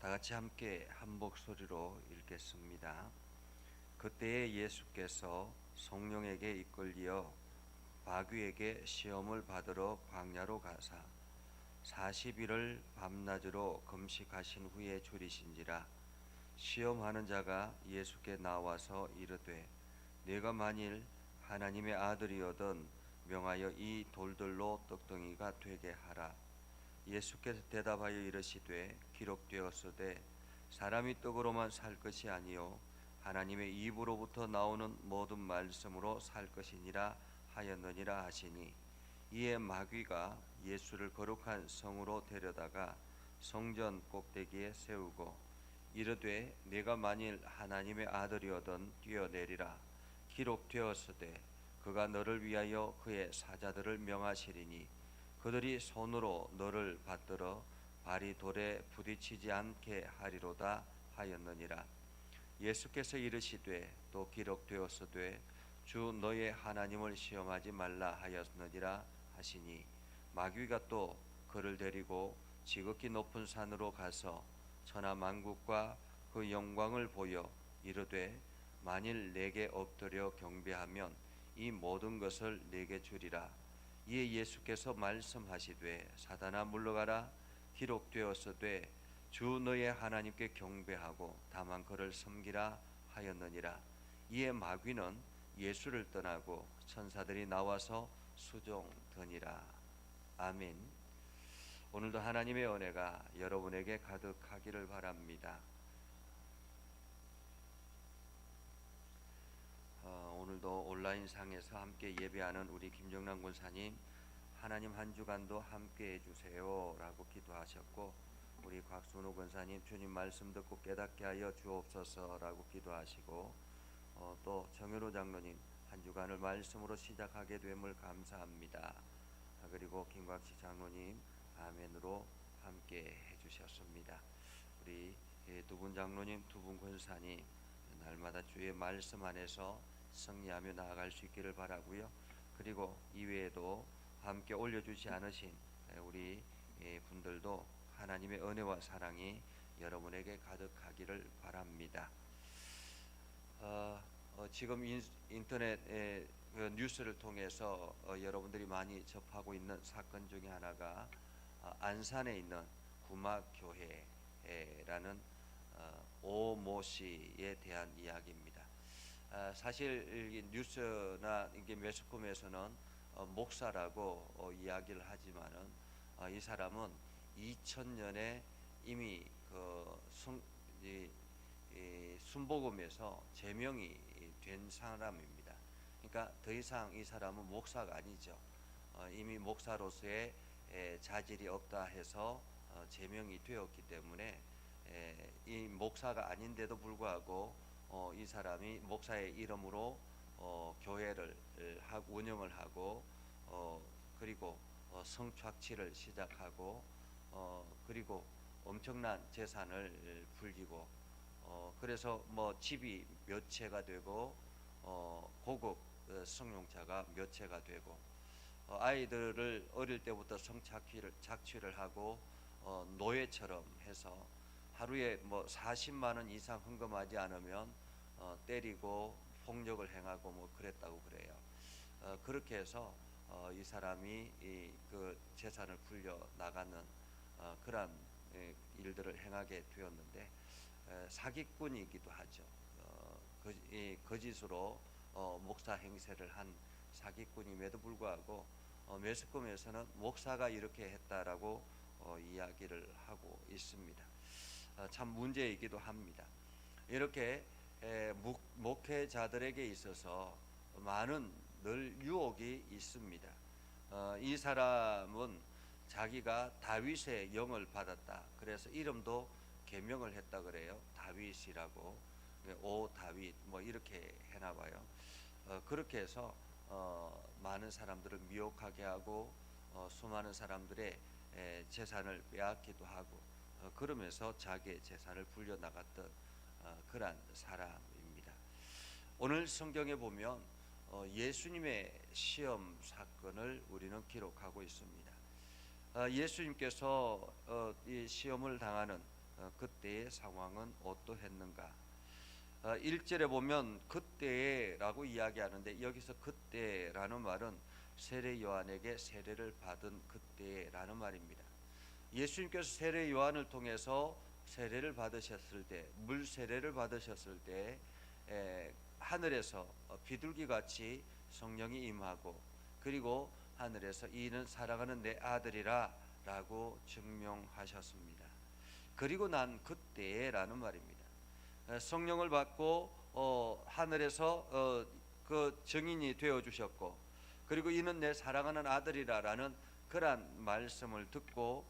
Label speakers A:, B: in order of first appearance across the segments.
A: 다 같이 함께 한 목소리로 읽겠습니다. 그때에 예수께서 성령에게 이끌리어 바귀에게 시험을 받으러 광야로 가사 40일을 밤낮으로 금식하신 후에 줄이신지라. 시험하는 자가 예수께 나와서 이르되 내가 만일 하나님의 아들이거든 명하여 이 돌들로 떡덩이가 되게 하라. 예수께서 대답하여 이르시되 기록되었으되 사람이 떡으로만 살 것이 아니요 하나님의 입으로부터 나오는 모든 말씀으로 살 것이니라 하였느니라 하시니, 이에 마귀가 예수를 거룩한 성으로 데려다가 성전 꼭대기에 세우고 이르되 내가 만일 하나님의 아들이거든 뛰어내리라. 기록되었으되 그가 너를 위하여 그의 사자들을 명하시리니 그들이 손으로 너를 받들어 발이 돌에 부딪히지 않게 하리로다 하였느니라. 예수께서 이르시되 또 기록되었으되 주 너의 하나님을 시험하지 말라 하였느니라 하시니, 마귀가 또 그를 데리고 지극히 높은 산으로 가서 천하 만국과 그 영광을 보여 이르되 만일 내게 엎드려 경배하면 이 모든 것을 내게 주리라. 이에 예수께서 말씀하시되 사단아 물러가라. 기록되었으되 주 너의 하나님께 경배하고 다만 그를 섬기라 하였느니라. 이에 마귀는 예수를 떠나고 천사들이 나와서 수종드니라. 아멘. 오늘도 하나님의 은혜가 여러분에게 가득하기를 바랍니다. 오늘도 온라인상에서 함께 예배하는 우리 김정남 권사님, 하나님 한 주간도 함께 해주세요 라고 기도하셨고, 우리 곽순우 권사님 주님 말씀 듣고 깨닫게 하여 주옵소서 라고 기도하시고, 또 정현호 장로님 한 주간을 말씀으로 시작하게 됨을 감사합니다. 그리고 김곽식 장로님 아멘으로 함께 해주셨습니다. 우리 두 분 장로님, 두 분 권사님 날마다 주의 말씀 안에서 승리하며 나아갈 수 있기를 바라고요. 그리고 이외에도 함께 올려주지 않으신 우리 분들도 하나님의 은혜와 사랑이 여러분에게 가득하기를 바랍니다. 지금 인터넷 뉴스를 통해서 여러분들이 많이 접하고 있는 사건 중에 하나가 안산에 있는 구막교회라는 오모 씨에 대한 이야기입니다. 사실 뉴스나 이게 매스컴에서는 목사라고 이야기를 하지만은 이 사람은 2000년에 이미 순복음에서 제명이 된 사람입니다. 그러니까 더 이상 이 사람은 목사가 아니죠. 이미 목사로서의 자질이 없다 해서 제명이 되었기 때문에 이 목사가 아닌데도 불구하고 이 사람이 목사의 이름으로 교회를 운영을 하고 그리고 성착취를 시작하고 그리고 엄청난 재산을 불리고 그래서 뭐 집이 몇 채가 되고 고급 승용차가 몇 채가 되고 아이들을 어릴 때부터 착취를 하고 노예처럼 해서 하루에 뭐 40만 원 이상 헌금하지 않으면 때리고 폭력을 행하고 뭐 그랬다고 그래요. 그렇게 해서 이 사람이 그 재산을 불려 나가는 그러한 일들을 행하게 되었는데 사기꾼이기도 하죠. 거짓으로 목사 행세를 한 사기꾼임에도 불구하고 매스컴에서는 목사가 이렇게 했다라고 이야기를 하고 있습니다. 참 문제이기도 합니다. 이렇게 목회자들에게 있어서 많은 늘 유혹이 있습니다. 이 사람은 자기가 다윗의 영을 받았다. 그래서 이름도 개명을 했다 그래요. 다윗이라고, 오 다윗 뭐 이렇게 해놔봐요. 그렇게 해서 많은 사람들을 미혹하게 하고 수많은 사람들의 재산을 빼앗기도 하고 그러면서 자기의 재산을 불려나갔던 그러한 사람입니다. 오늘 성경에 보면 예수님의 시험 사건을 우리는 기록하고 있습니다. 예수님께서 이 시험을 당하는 그때의 상황은 어떠했는가? 1절에 보면 그때라고 이야기하는데 여기서 그때라는 말은 세례 요한에게 세례를 받은 그때라는 말입니다. 예수님께서 세례 요한을 통해서 세례를 받으셨을 때, 물 세례를 받으셨을 때 하늘에서 비둘기 같이 성령이 임하고, 그리고 하늘에서 이는 사랑하는 내 아들이라 라고 증명하셨습니다. 그리고 난 그때라는 말입니다. 성령을 받고 하늘에서 그 증인이 되어 주셨고, 그리고 이는 내 사랑하는 아들이라라는 그러한 말씀을 듣고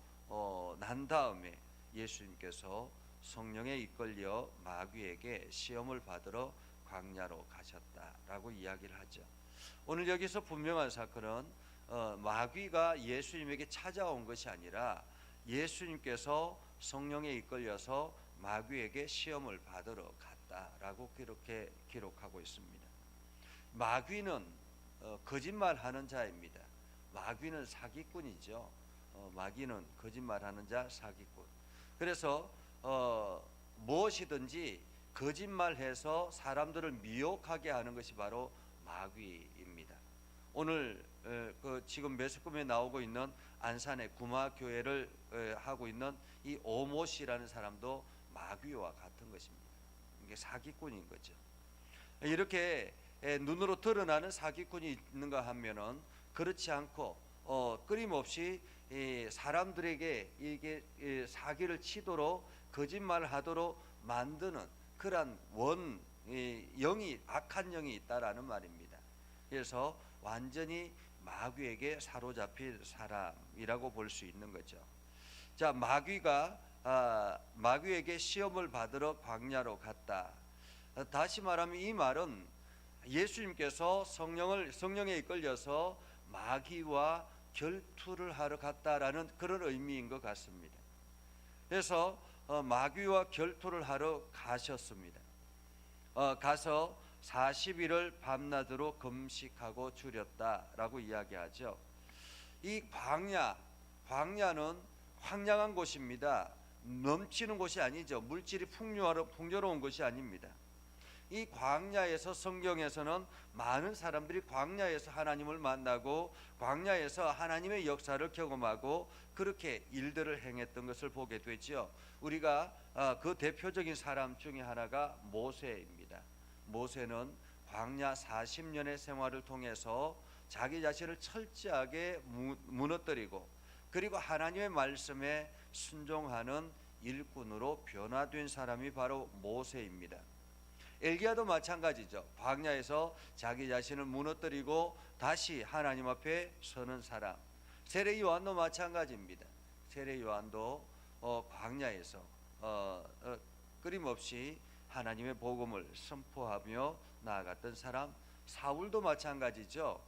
A: 난 다음에 예수님께서 성령에 이끌려 마귀에게 시험을 받으러 광야로 가셨다라고 이야기를 하죠. 오늘 여기서 분명한 사건은 마귀가 예수님에게 찾아온 것이 아니라 예수님께서 성령에 이끌려서 마귀에게 시험을 받으러 갔다라고 그렇게 기록하고 있습니다. 마귀는 거짓말하는 자입니다. 마귀는 사기꾼이죠. 마귀는 거짓말하는 자, 사기꾼. 그래서 무엇이든지 거짓말해서 사람들을 미혹하게 하는 것이 바로 마귀입니다. 오늘 지금 매스컴에 나오고 있는 안산의 구마교회를 하고 있는 이 오모 씨라는 사람도 마귀와 같은 것입니다. 이게 사기꾼인 거죠. 이렇게 눈으로 드러나는 사기꾼이 있는가 하면은 그렇지 않고 끊임없이 사람들에게 이게 사기를 치도록 거짓말하도록 만드는 그러한 영이 악한 영이 있다라는 말입니다. 그래서 완전히 마귀에게 사로잡힌 사람이라고 볼 수 있는 거죠. 자, 마귀에게 시험을 받으러 광야로 갔다. 다시 말하면 이 말은 예수님께서 성령에 이끌려서 마귀와 결투를 하러 갔다라는 그런 의미인 것 같습니다. 그래서 마귀와 결투를 하러 가셨습니다. 가서 40일을 밤낮으로 금식하고 줄였다라고 이야기하죠. 이 광야는 황량한 곳입니다. 넘치는 곳이 아니죠. 물질이 풍요로운 곳이 아닙니다. 이 광야에서 성경에서는 많은 사람들이 광야에서 하나님을 만나고 광야에서 하나님의 역사를 경험하고 그렇게 일들을 행했던 것을 보게 되죠. 우리가 그 대표적인 사람 중에 하나가 모세입니다. 모세는 광야 40년의 생활을 통해서 자기 자신을 철저하게 무너뜨리고, 그리고 하나님의 말씀에 순종하는 일꾼으로 변화된 사람이 바로 모세입니다. 엘기야도 마찬가지죠. 광야에서 자기 자신을 무너뜨리고 다시 하나님 앞에 서는 사람. 세례 요한도 마찬가지입니다. 세례 요한도 광야에서 끊임없이 하나님의 복음을 선포하며 나아갔던 사람. 사울도 마찬가지죠.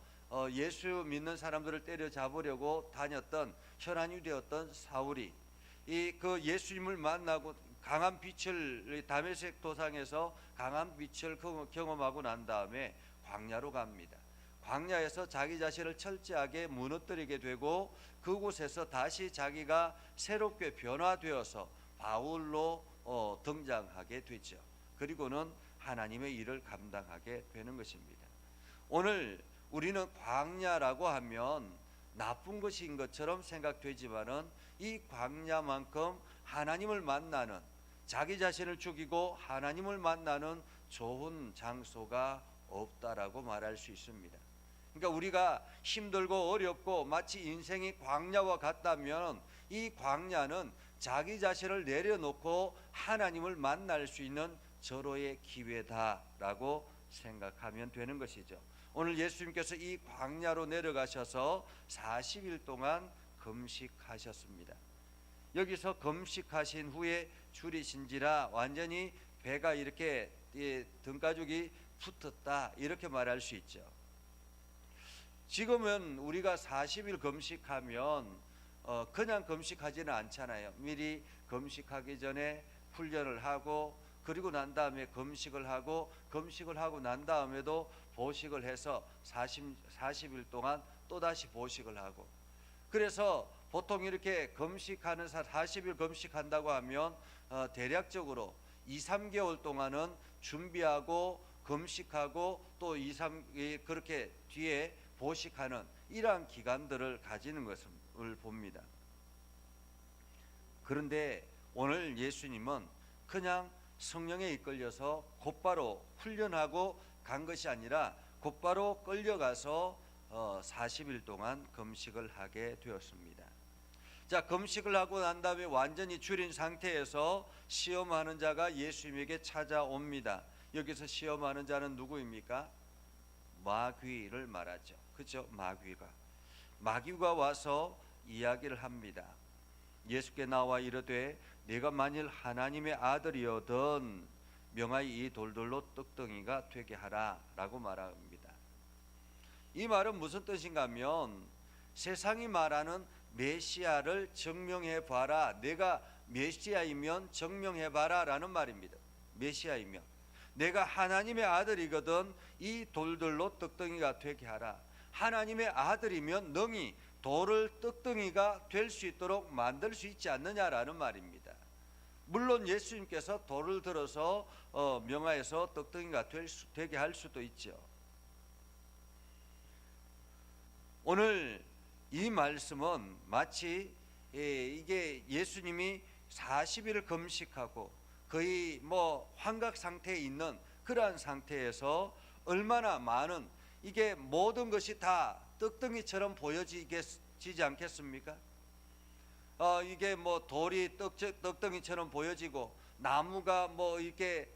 A: 예수 믿는 사람들을 때려잡으려고 다녔던 혈안이 되었던 사울이 그 예수님을 만나고 강한 빛을 다메섹 도상에서 강한 빛을 경험하고 난 다음에 광야로 갑니다. 광야에서 자기 자신을 철저하게 무너뜨리게 되고 그곳에서 다시 자기가 새롭게 변화되어서 바울로 등장하게 되죠. 그리고는 하나님의 일을 감당하게 되는 것입니다. 오늘 우리는 광야라고 하면 나쁜 것인 것처럼 생각되지만은 이 광야만큼 하나님을 만나는, 자기 자신을 죽이고 하나님을 만나는 좋은 장소가 없다라고 말할 수 있습니다. 그러니까 우리가 힘들고 어렵고 마치 인생이 광야와 같다면 이 광야는 자기 자신을 내려놓고 하나님을 만날 수 있는 절호의 기회다라고 생각하면 되는 것이죠. 오늘 예수님께서 이 광야로 내려가셔서 40일 동안 금식하셨습니다. 여기서 금식하신 후에 줄이신지라 완전히 배가 이렇게 등가죽이 붙었다 이렇게 말할 수 있죠. 지금은 우리가 40일 금식하면 그냥 금식하지는 않잖아요. 미리 금식하기 전에 훈련을 하고, 그리고 난 다음에 금식을 하고 난 다음에도 보식을 해서 40일 동안 또다시 보식을 하고, 그래서 보통 이렇게 금식하는 40일 금식한다고 하면 대략적으로 2, 3개월 동안은 준비하고 금식하고 또 2, 3 그렇게 뒤에 보식하는 이러한 기간들을 가지는 것을 봅니다. 그런데 오늘 예수님은 그냥 성령에 이끌려서 곧바로 훈련하고 간 것이 아니라 곧바로 끌려가서 40일 동안 금식을 하게 되었습니다. 자, 금식을 하고 난 다음에 완전히 줄인 상태에서 시험하는 자가 예수님에게 찾아옵니다. 여기서 시험하는 자는 누구입니까? 마귀를 말하죠. 그렇죠? 마귀가 와서 이야기를 합니다. 예수께 나와 이르되 네가 만일 하나님의 아들이어든 명하여 이 돌들로 떡덩이가 되게 하라 라고 말합니다. 이 말은 무슨 뜻인가 하면 세상이 말하는 메시아를 증명해 봐라, 내가 메시아이면 증명해 봐라 라는 말입니다. 메시아이면 내가 하나님의 아들이거든 이 돌들로 떡덩이가 되게 하라. 하나님의 아들이면 능히 돌을 떡덩이가 될 수 있도록 만들 수 있지 않느냐라는 말입니다. 물론 예수님께서 돌을 들어서 명하여서 떡덩이가 되게 할 수도 있죠. 오늘 이 말씀은 마치 이게 예수님이 40일 금식하고 거의 환각 상태에 있는 그러한 상태에서 얼마나 많은 이게 모든 것이 다 떡덩이처럼 보여지지 않겠습니까? 이게 돌이 떡덩이처럼 보여지고 나무가 이렇게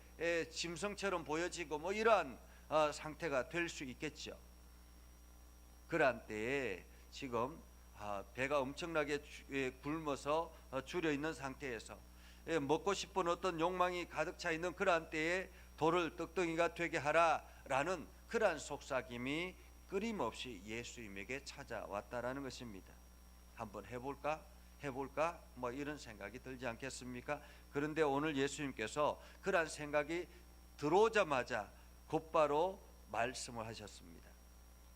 A: 짐승처럼 보여지고 이러한 상태가 될 수 있겠죠. 그러한 때에 지금 배가 엄청나게 굶어서 줄여 있는 상태에서 먹고 싶은 어떤 욕망이 가득 차 있는 그러한 때에 돌을 떡덩이가 되게 하라라는 그러한 속삭임이 끊임없이 예수님에게 찾아왔다라는 것입니다. 한번 해볼까 이런 생각이 들지 않겠습니까? 그런데 오늘 예수님께서 그러한 생각이 들어오자마자 곧바로 말씀을 하셨습니다.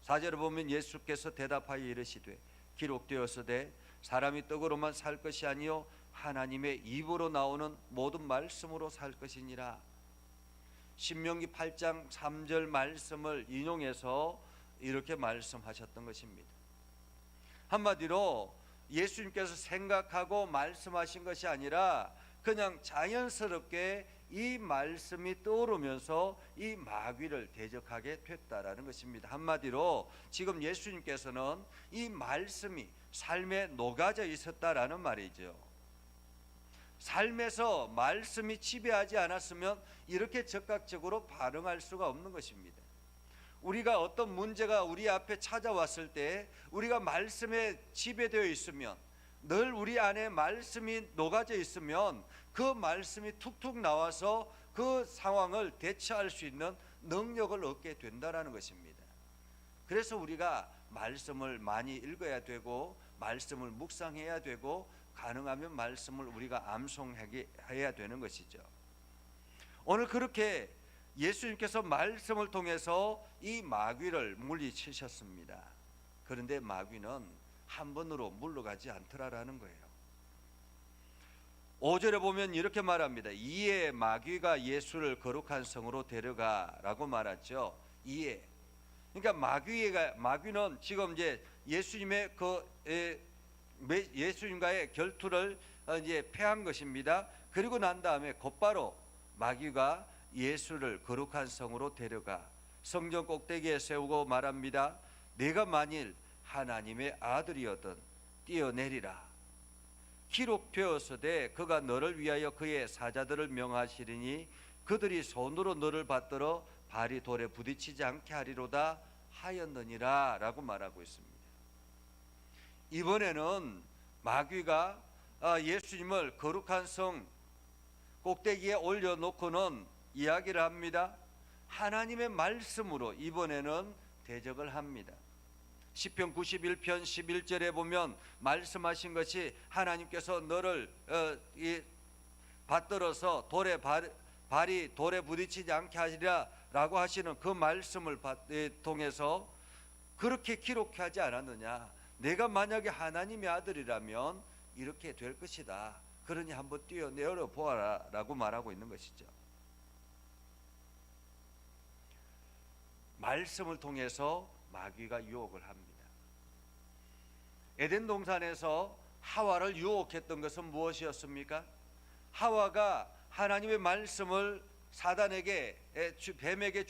A: 4절에 보면 예수께서 대답하여 이르시되 기록되었으되 사람이 떡으로만 살 것이 아니요 하나님의 입으로 나오는 모든 말씀으로 살 것이니라. 신명기 8장 3절 말씀을 인용해서 이렇게 말씀하셨던 것입니다. 한마디로 예수님께서 생각하고 말씀하신 것이 아니라 그냥 자연스럽게 이 말씀이 떠오르면서 이 마귀를 대적하게 됐다라는 것입니다. 한마디로 지금 예수님께서는 이 말씀이 삶에 녹아져 있었다라는 말이죠. 삶에서 말씀이 지배하지 않았으면 이렇게 적극적으로 반응할 수가 없는 것입니다. 우리가 어떤 문제가 우리 앞에 찾아왔을 때 우리가 말씀에 지배되어 있으면, 늘 우리 안에 말씀이 녹아져 있으면 그 말씀이 툭툭 나와서 그 상황을 대처할 수 있는 능력을 얻게 된다는 것입니다. 그래서 우리가 말씀을 많이 읽어야 되고 말씀을 묵상해야 되고 가능하면 말씀을 우리가 암송해야 되는 것이죠. 오늘 그렇게 예수님께서 말씀을 통해서 이 마귀를 물리치셨습니다. 그런데 마귀는 한 번으로 물러가지 않더라라는 거예요. 5절에 보면 이렇게 말합니다. 이에 마귀가 예수를 거룩한 성으로 데려가라고 말하죠. 이에, 그러니까 마귀는 지금 이제 예수님과의 결투를 이제 패한 것입니다. 그리고 난 다음에 곧바로 마귀가 예수를 거룩한 성으로 데려가 성전 꼭대기에 세우고 말합니다. 네가 만일 하나님의 아들이었든 뛰어내리라. 기록되었으되 그가 너를 위하여 그의 사자들을 명하시리니 그들이 손으로 너를 받들어 발이 돌에 부딪히지 않게 하리로다 하였느니라 라고 말하고 있습니다. 이번에는 마귀가 예수님을 거룩한 성 꼭대기에 올려놓고는 이야기를 합니다. 하나님의 말씀으로 이번에는 대적을 합니다. 시편 91편 11절에 보면 말씀하신 것이 하나님께서 너를 받들어서 발이 돌에 부딪히지 않게 하시리라 라고 하시는 그 말씀을 통해서 그렇게 기록하지 않았느냐, 내가 만약에 하나님의 아들이라면 이렇게 될 것이다. 그러니 한번 뛰어내려 보아라 라고 말하고 있는 것이죠. 말씀을 통해서 마귀가 유혹을 합니다. 에덴 동산에서 하와를 유혹했던 것은 무엇이었습니까? 하와가 하나님의 말씀을 사단에게, 뱀에게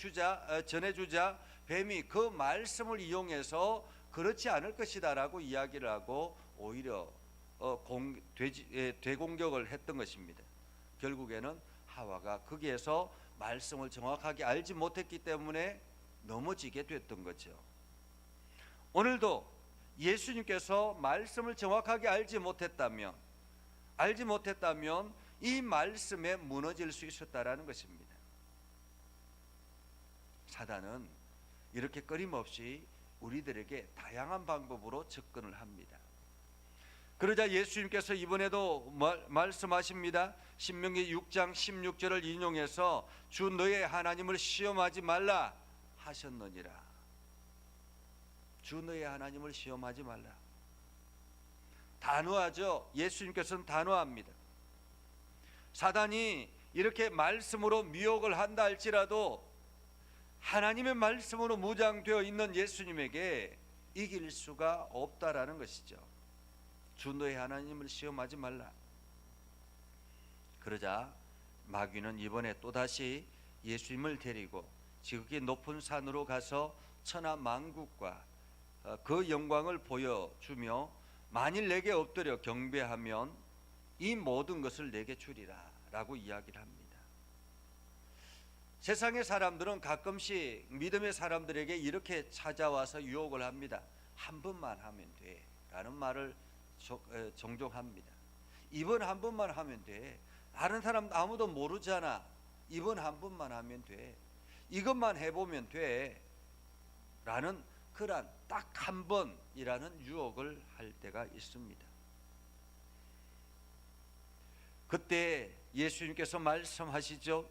A: 전해주자 뱀이 그 말씀을 이용해서 그렇지 않을 것이다 라고 이야기를 하고 오히려 되공격을 했던 것입니다. 결국에는 하와가 거기에서 말씀을 정확하게 알지 못했기 때문에 넘어지게 됐던 거죠. 오늘도 예수님께서 말씀을 정확하게 알지 못했다면 이 말씀에 무너질 수 있었다라는 것입니다. 사단은 이렇게 끊임없이 우리들에게 다양한 방법으로 접근을 합니다. 그러자 예수님께서 이번에도 말씀하십니다. 신명기 6장 16절을 인용해서 주 너의 하나님을 시험하지 말라 하셨느니라. 주 너의 하나님을 시험하지 말라. 단호하죠. 예수님께서는 단호합니다. 사단이 이렇게 말씀으로 미혹을 한다 할지라도 하나님의 말씀으로 무장되어 있는 예수님에게 이길 수가 없다라는 것이죠. 주 너의 하나님을 시험하지 말라. 그러자 마귀는 이번에 또다시 예수님을 데리고 지극히 높은 산으로 가서 천하 만국과 그 영광을 보여주며 만일 내게 엎드려 경배하면 이 모든 것을 내게 주리라 라고 이야기를 합니다. 세상의 사람들은 가끔씩 믿음의 사람들에게 이렇게 찾아와서 유혹을 합니다. 한 번만 하면 돼 라는 말을 종종 합니다. 이번 한 번만 하면 돼. 다른 사람 아무도 모르잖아. 이번 한 번만 하면 돼. 이것만 해보면 돼 라는 그런 딱 한 번이라는 유혹을 할 때가 있습니다. 그때 예수님께서 말씀하시죠.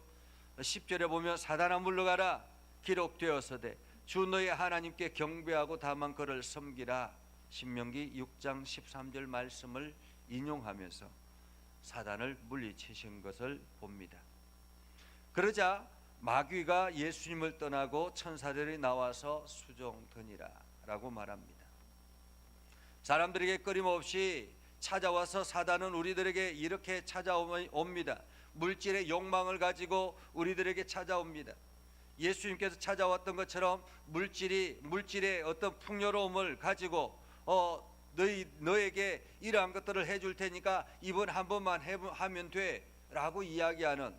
A: 10절에 보면 사단아 물러가라 기록되었으되 주 너의 하나님께 경배하고 다만 그를 섬기라. 신명기 6장 13절 말씀을 인용하면서 사단을 물리치신 것을 봅니다. 그러자 마귀가 예수님을 떠나고 천사들이 나와서 수종드니라 라고 말합니다. 사람들에게 끊임없이 찾아와서 사단은 우리들에게 이렇게 찾아옵니다. 물질의 욕망을 가지고 우리들에게 찾아옵니다. 예수님께서 찾아왔던 것처럼 물질의 어떤 풍요로움을 가지고 너에게 이러한 것들을 해줄 테니까 이번 한 번만 하면 돼 라고 이야기하는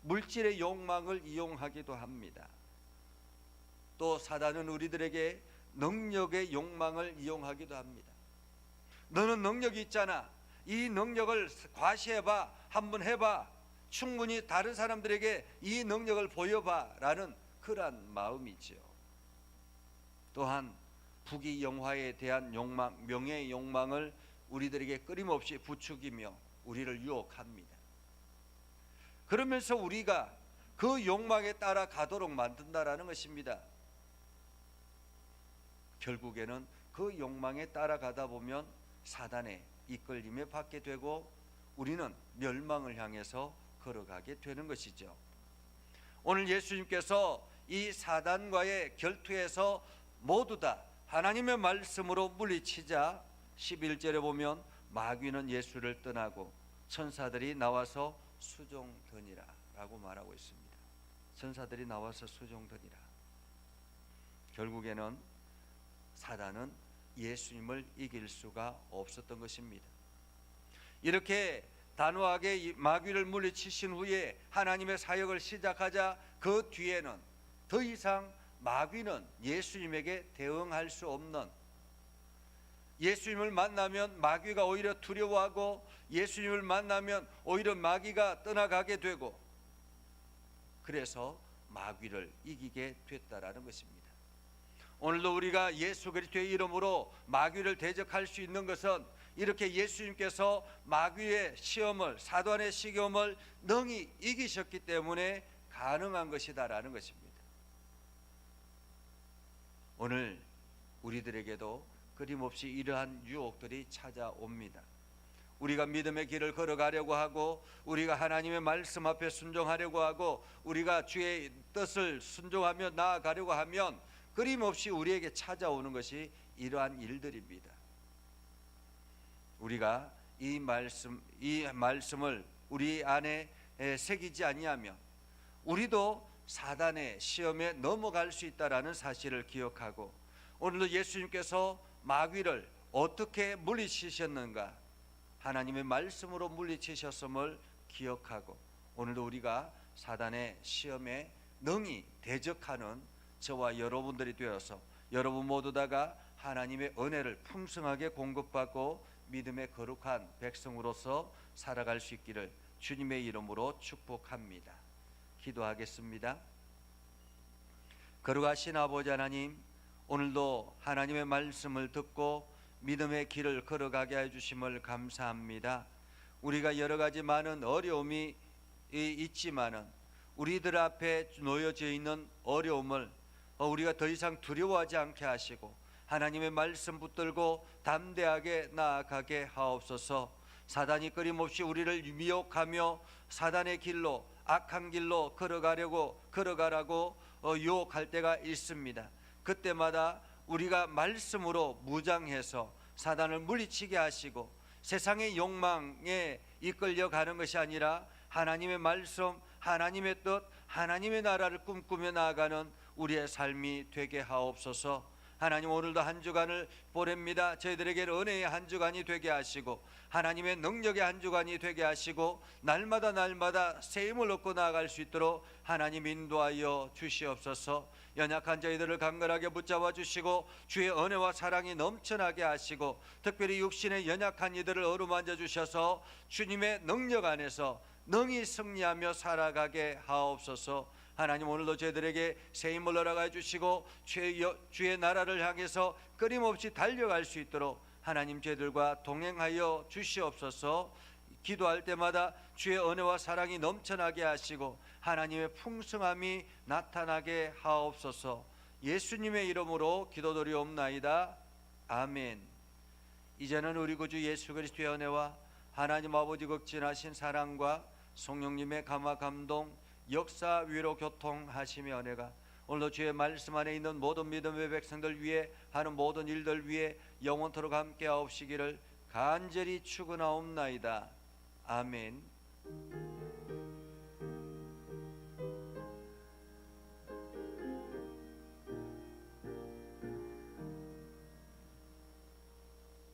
A: 물질의 욕망을 이용하기도 합니다. 또 사단은 우리들에게 능력의 욕망을 이용하기도 합니다. 너는 능력이 있잖아. 이 능력을 과시해봐. 한번 해봐. 충분히 다른 사람들에게 이 능력을 보여봐 라는 그러한 마음이죠. 또한 부귀 영화에 대한 욕망, 명예의 욕망을 우리들에게 끊임없이 부추기며 우리를 유혹합니다. 그러면서 우리가 그 욕망에 따라 가도록 만든다라는 것입니다. 결국에는 그 욕망에 따라가다 보면 사단의 이끌림에 받게 되고 우리는 멸망을 향해서 걸어가게 되는 것이죠. 오늘 예수님께서 이 사단과의 결투에서 모두 다 하나님의 말씀으로 물리치자 11절에 보면 마귀는 예수를 떠나고 천사들이 나와서 수종드니라 라고 말하고 있습니다. 천사들이 나와서 수종드니라. 결국에는 사단은 예수님을 이길 수가 없었던 것입니다. 이렇게 단호하게 마귀를 물리치신 후에 하나님의 사역을 시작하자 그 뒤에는 더 이상 마귀는 예수님에게 대응할 수 없는, 예수님을 만나면 마귀가 오히려 두려워하고 예수님을 만나면 오히려 마귀가 떠나가게 되고 그래서 마귀를 이기게 됐다라는 것입니다. 오늘도 우리가 예수 그리스도의 이름으로 마귀를 대적할 수 있는 것은 이렇게 예수님께서 마귀의 시험을, 사단의 시험을 능히 이기셨기 때문에 가능한 것이다라는 것입니다. 오늘 우리들에게도 끊임없이 이러한 유혹들이 찾아옵니다. 우리가 믿음의 길을 걸어가려고 하고, 우리가 하나님의 말씀 앞에 순종하려고 하고, 우리가 주의 뜻을 순종하며 나아가려고 하면 끊임없이 우리에게 찾아오는 것이 이러한 일들입니다. 우리가 이 말씀을 우리 안에 새기지 아니하면 우리도 사단의 시험에 넘어갈 수 있다라는 사실을 기억하고, 오늘도 예수님께서 마귀를 어떻게 물리치셨는가, 하나님의 말씀으로 물리치셨음을 기억하고, 오늘도 우리가 사단의 시험에 능히 대적하는 저와 여러분들이 되어서 여러분 모두 다가 하나님의 은혜를 풍성하게 공급받고 믿음의 거룩한 백성으로서 살아갈 수 있기를 주님의 이름으로 축복합니다. 기도하겠습니다. 거룩하신 아버지 하나님, 오늘도 하나님의 말씀을 듣고 믿음의 길을 걸어가게 해주심을 감사합니다. 우리가 여러 가지 많은 어려움이 있지만은 우리들 앞에 놓여져 있는 어려움을 우리가 더 이상 두려워하지 않게 하시고 하나님의 말씀 붙들고 담대하게 나아가게 하옵소서. 사단이 끊임없이 우리를 미혹하며 사단의 길로, 악한 길로 걸어가라고 유혹할 때가 있습니다. 그때마다 우리가 말씀으로 무장해서 사단을 물리치게 하시고 세상의 욕망에 이끌려가는 것이 아니라 하나님의 말씀, 하나님의 뜻, 하나님의 나라를 꿈꾸며 나아가는 우리의 삶이 되게 하옵소서. 하나님, 오늘도 한 주간을 보냅니다. 저희들에게 은혜의 한 주간이 되게 하시고 하나님의 능력의 한 주간이 되게 하시고 날마다 새 힘을 얻고 나아갈 수 있도록 하나님 인도하여 주시옵소서. 연약한 저희들을 강건하게 붙잡아 주시고 주의 은혜와 사랑이 넘쳐나게 하시고 특별히 육신의 연약한 이들을 어루만져 주셔서 주님의 능력 안에서 능히 승리하며 살아가게 하옵소서. 하나님, 오늘도 저희들에게 새 힘을 허락해 주시고 주의 나라를 향해서 끊임없이 달려갈 수 있도록 하나님 저희들과 동행하여 주시옵소서. 기도할 때마다 주의 은혜와 사랑이 넘쳐나게 하시고 하나님의 풍성함이 나타나게 하옵소서. 예수님의 이름으로 기도드리옵나이다. 아멘. 이제는 우리 구주 예수 그리스도의 은혜와 하나님 아버지 극진하신 사랑과 성령님의 감화 감동 역사 위로 교통하시며 은혜가 오늘도 주의 말씀 안에 있는 모든 믿음의 백성들 위해 하는 모든 일들 위해 영원토록 함께 하옵시기를 간절히 축원하옵나이다. 아멘.